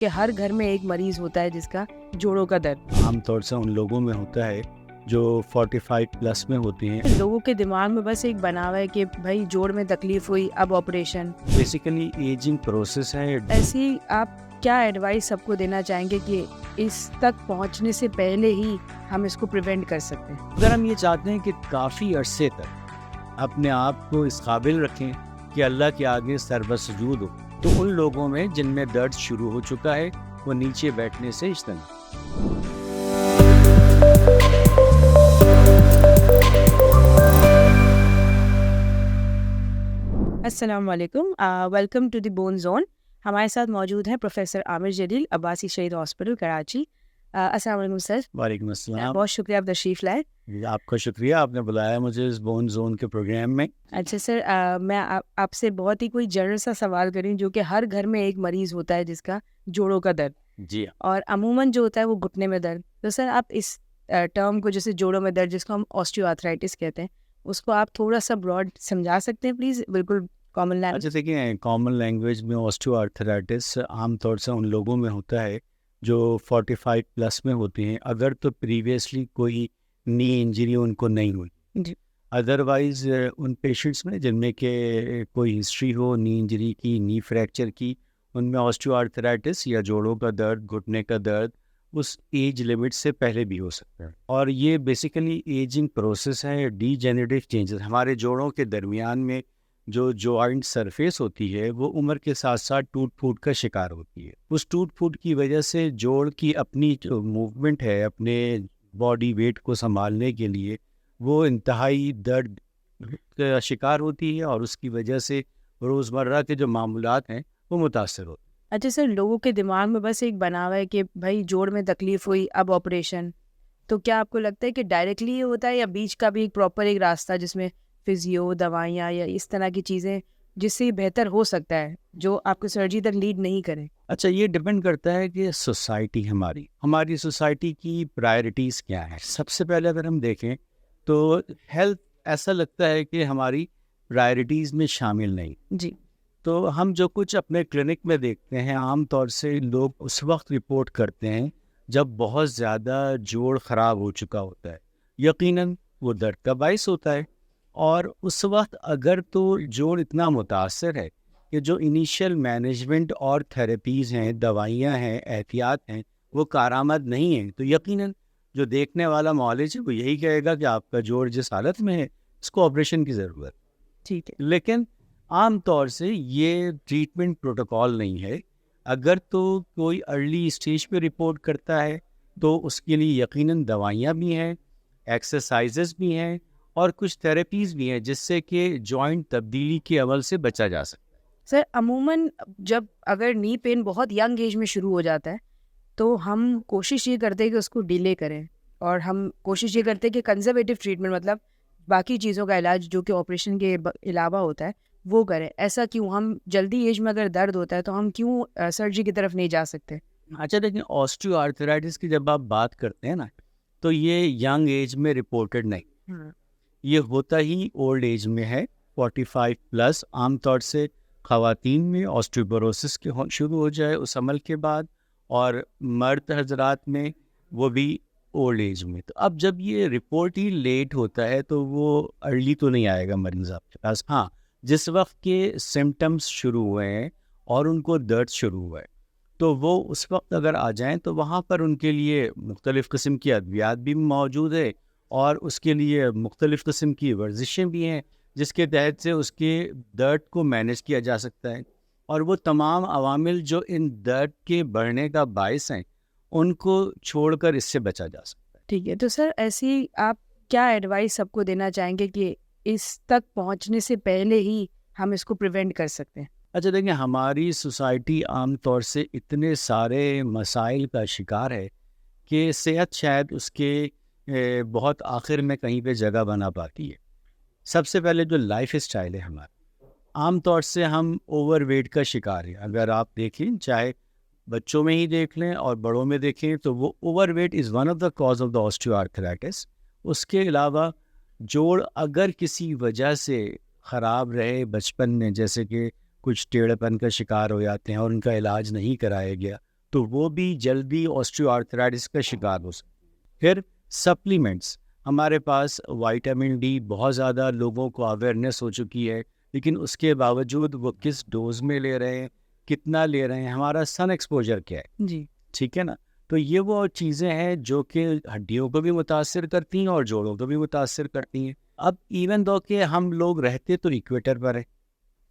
کہ ہر گھر میں ایک مریض ہوتا ہے جس کا جوڑوں کا درد عام طور سے ان لوگوں میں ہوتا ہے جو 45 پلس میں ہوتے ہیں. لوگوں کے دماغ میں بس ایک بنا ہوا ہے کہ بھائی جوڑ میں تکلیف ہوئی اب آپریشن. بیسیکلی ایجنگ پروسیس ہے. ایسی آپ کیا ایڈوائس سب کو دینا چاہیں گے کہ اس تک پہنچنے سے پہلے ہی ہم اس کو پریونٹ کر سکتے ہیں؟ اگر ہم یہ چاہتے ہیں کہ کافی عرصے تک اپنے آپ کو اس قابل رکھیں کہ اللہ کے آگے سر بسجود ہو، تو ان لوگوں میں جن میں درد شروع ہو چکا ہے وہ نیچے بیٹھنے سے اجتناب. السلام علیکم، welcome to the bone zone. ہمارے ساتھ موجود ہیں پروفیسر عامر جلیل، عباسی شہید ہاسپٹل کراچی. السلام علیکم سر. وعلیکم السلام. بہت شکریہ آپ تشریف لائے. آپ کا شکریہ، آپ نے بلایا مجھے اس بون زون کے پروگرام میں. اچھا سر، میں آپ سے بہت ہی کوئی جنرل سا سوال کریں جو کہ ہر گھر میں ایک مریض ہوتا ہے جس کا جوڑوں کا درد. جی ہاں. اور عموماً جو ہوتا ہے وہ گھٹنے میں درد. تو سر آپ اس ٹرم کو، جیسے جوڑوں میں درد جس کو ہم آسٹیو آرتھرائٹس کہتے ہیں، اس کو آپ تھوڑا سا براڈ سمجھا سکتے ہیں پلیز؟ بالکل کامن لینگویج. اچھا دیکھیں، کامن لینگویج میں آسٹیو آرتھرائٹس عام طور سے ان لوگوں میں ہوتا ہے جو 45 پلس میں ہوتے ہیں، اگر تو پریویسلی کوئی نی انجری ان کو نہیں ہوئی. جی. ادروائز ان پیشنٹس میں جن میں کہ کوئی ہسٹری ہو نی انجری کی، نی فریکچر کی، ان میں آسٹیو آرتھرائٹس یا جوڑوں کا درد، گھٹنے کا درد اس ایج لمٹ سے پہلے بھی ہو سکتا ہے. اور یہ بیسیکلی ایجنگ پروسیس ہے. ڈی جنریٹو چینجز ہمارے جوڑوں کے درمیان میں جو جوائنٹ سرفیس ہوتی ہے وہ عمر کے ساتھ ساتھ ٹوٹ پھوٹ کا شکار ہوتی ہے. اس ٹوٹ پھوٹ کی وجہ سے جوڑ کی اپنی جو موومنٹ ہے، اپنے باڈی ویٹ کو سنبھالنے کے لیے وہ انتہائی درد کا شکار ہوتی ہے، اور اس کی وجہ سے روزمرہ کے جو معمولات ہیں وہ متاثر ہوتے ہیں. اچھا سر، لوگوں کے دماغ میں بس ایک بنا ہوا ہے کہ بھائی جوڑ میں تکلیف ہوئی اب آپریشن. تو کیا آپ کو لگتا ہے کہ ڈائریکٹلی یہ ہوتا ہے یا بیچ کا بھی ایک پراپر ایک راستہ جس میں فزیو دوائیاں یا اس طرح کی چیزیں جس سے بہتر ہو سکتا ہے، جو آپ کو سرجری تک لیڈ نہیں کرے؟ اچھا، یہ ڈپینڈ کرتا ہے کہ سوسائٹی ہماری سوسائٹی کی پرائرٹیز کیا ہیں. سب سے پہلے اگر ہم دیکھیں تو ہیلتھ ایسا لگتا ہے کہ ہماری پرائرٹیز میں شامل نہیں. جی. تو ہم جو کچھ اپنے کلینک میں دیکھتے ہیں، عام طور سے لوگ اس وقت رپورٹ کرتے ہیں جب بہت زیادہ جوڑ خراب ہو چکا ہوتا ہے. یقیناً وہ درد کا باعث ہوتا ہے، اور اس وقت اگر تو جوڑ اتنا متاثر ہے کہ جو انیشیل مینجمنٹ اور تھراپیز ہیں، دوائیاں ہیں، احتیاط ہیں، وہ کارآمد نہیں ہیں، تو یقیناً جو دیکھنے والا معالج ہے وہ یہی کہے گا کہ آپ کا جوڑ جس حالت میں ہے اس کو آپریشن کی ضرورت. ٹھیک ہے. لیکن عام طور سے یہ ٹریٹمنٹ پروٹوکول نہیں ہے. اگر تو کوئی ارلی اسٹیج پہ رپورٹ کرتا ہے تو اس کے لیے یقیناً دوائیاں بھی ہیں، ایکسرسائزز بھی ہیں، اور کچھ تھراپیز بھی ہیں جس سے کہ جوائنٹ تبدیلی کے عمل سے بچا جا سکتا ہے. سر عموماً جب اگر نی پین بہت ینگ ایج میں شروع ہو جاتا ہے تو ہم کوشش یہ کرتے ہیں کہ اس کو ڈیلے کریں، اور ہم کوشش یہ کرتے ہیں کہ کنزرویٹو ٹریٹمنٹ، مطلب باقی چیزوں کا علاج جو کہ آپریشن کے علاوہ ہوتا ہے وہ کریں. ایسا کیوں؟ ہم جلدی ایج میں اگر درد ہوتا ہے تو ہم کیوں سرجری کی طرف نہیں جا سکتے؟ اچھا دیکھیں، آسٹیو آرتھرائٹس کی جب آپ بات کرتے ہیں نا، تو یہ ینگ ایج میں رپورٹڈ نہیں، یہ ہوتا ہی اولڈ ایج میں ہے. 45 پلس عام طور سے خواتین میں آسٹیوپوروسس کے شروع ہو جائے اس عمل کے بعد، اور مرد حضرات میں وہ بھی اولڈ ایج میں. تو اب جب یہ رپورٹ ہی لیٹ ہوتا ہے تو وہ ارلی تو نہیں آئے گا مریض آپ کے پاس. ہاں، جس وقت کے سمٹمز شروع ہوئے ہیں اور ان کو درد شروع ہوا ہے تو وہ اس وقت اگر آ جائیں تو وہاں پر ان کے لیے مختلف قسم کی ادویات بھی موجود ہے، اور اس کے لیے مختلف قسم کی ورزشیں بھی ہیں جس کے تحت سے اس کے درد کو مینیج کیا جا سکتا ہے. اور وہ تمام عوامل جو ان درد کے بڑھنے کا باعث ہیں ان کو چھوڑ کر اس سے بچا جا سکتا ہے. ٹھیک ہے. تو سر ایسی آپ کیا ایڈوائس سب کو دینا چاہیں گے کہ اس تک پہنچنے سے پہلے ہی ہم اس کو پریونٹ کر سکتے ہیں؟ اچھا دیکھیں، ہماری سوسائٹی عام طور سے اتنے سارے مسائل کا شکار ہے کہ صحت شاید اس کے بہت آخر میں کہیں پہ جگہ بنا پاتی ہے. سب سے پہلے جو لائف اسٹائل ہے ہمارا، عام طور سے ہم اوور ویٹ کا شکار ہیں. اگر آپ دیکھیں، چاہے بچوں میں ہی دیکھ لیں اور بڑوں میں دیکھیں، تو وہ overweight is one of the cause of the osteoarthritis. اس کے علاوہ جوڑ اگر کسی وجہ سے خراب رہے بچپن میں، جیسے کہ کچھ ٹیڑھے پن کا شکار ہو جاتے ہیں اور ان کا علاج نہیں کرایا گیا، تو وہ بھی جلدی آسٹریو آرتھرائٹس کا شکار ہو سکتے ہیں۔ پھر سپلیمنٹس، ہمارے پاس وائٹامن ڈی بہت زیادہ لوگوں کو اویئرنیس ہو چکی ہے، لیکن اس کے باوجود وہ کس ڈوز میں لے رہے ہیں، کتنا لے رہے ہیں، ہمارا سن ایکسپوجر کیا ہے، جی ٹھیک ہے نا؟ تو یہ وہ چیزیں ہیں جو کہ ہڈیوں کو بھی متاثر کرتی ہیں اور جوڑوں کو بھی متاثر کرتی ہیں۔ اب ایون دو کہ ہم لوگ رہتے تو ایکویٹر پر ہیں،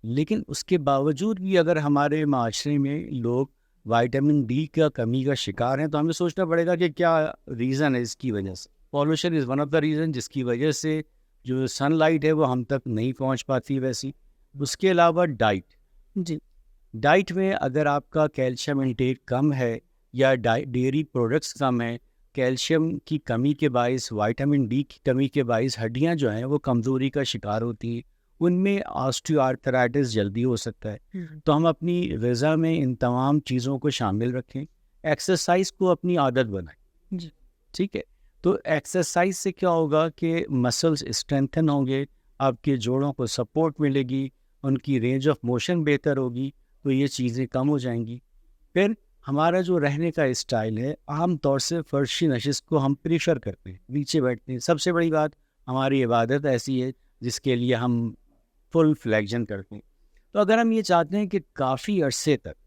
لیکن اس کے باوجود بھی اگر ہمارے معاشرے میں لوگ وائٹامن ڈی کا کمی کا شکار ہیں تو ہمیں سوچنا پڑے گا کہ کیا ریزن ہے اس کی وجہ سے۔ Pollution is one of the reason جس کی وجہ سے جو سن لائٹ ہے وہ ہم تک نہیں پہنچ پاتی ویسی۔ اس کے علاوہ جی ڈائٹ میں اگر آپ کا کیلشیم انٹیک کم ہے یا ڈیری پروڈکٹس کم ہیں، کیلشیم کی کمی کے باعث، وائٹامن ڈی کی کمی کے باعث ہڈیاں جو ہیں وہ کمزوری کا شکار ہوتی ہیں، ان میں آسٹریو آرتھرائٹس جلدی ہو سکتا ہے۔ تو ہم اپنی غذا میں ان تمام چیزوں کو شامل رکھیں، ایکسرسائز کو اپنی عادت بنائیں، جی ٹھیک ہے؟ تو ایکسرسائز سے کیا ہوگا کہ مسلز اسٹرینتھن ہوں گے، آپ کے جوڑوں کو سپورٹ ملے گی، ان کی رینج آف موشن بہتر ہوگی، تو یہ چیزیں کم ہو جائیں گی۔ پھر ہمارا جو رہنے کا اسٹائل ہے، عام طور سے فرشی نشست کو ہم پریفر کرتے ہیں، نیچے بیٹھتے ہیں۔ سب سے بڑی بات، ہماری عبادت ایسی ہے جس کے لیے ہم فل فلیکشن کرتے ہیں۔ تو اگر ہم یہ چاہتے ہیں کہ کافی عرصے تک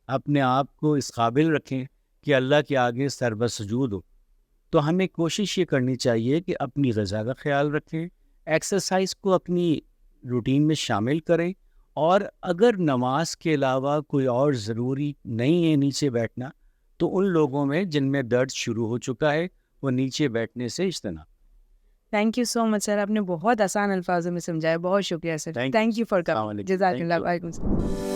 اپنے آپ کو اس قابل رکھیں کہ اللہ کے آگے سر بسجود ہو، تو ہمیں کوشش یہ کرنی چاہیے کہ اپنی غذا کا خیال رکھیں، ایکسرسائز کو اپنی روٹین میں شامل کریں، اور اگر نماز کے علاوہ کوئی اور ضروری نہیں ہے نیچے بیٹھنا، تو ان لوگوں میں جن میں درد شروع ہو چکا ہے وہ نیچے بیٹھنے سے اجتناب۔ تھینک یو سو مچ سر، آپ نے بہت آسان الفاظوں میں سمجھایا، بہت شکریہ سر، Thank you. Thank you for السلام کمنگ، علیکم. جزاک Thank اللہ، you. وعلیکم السلام۔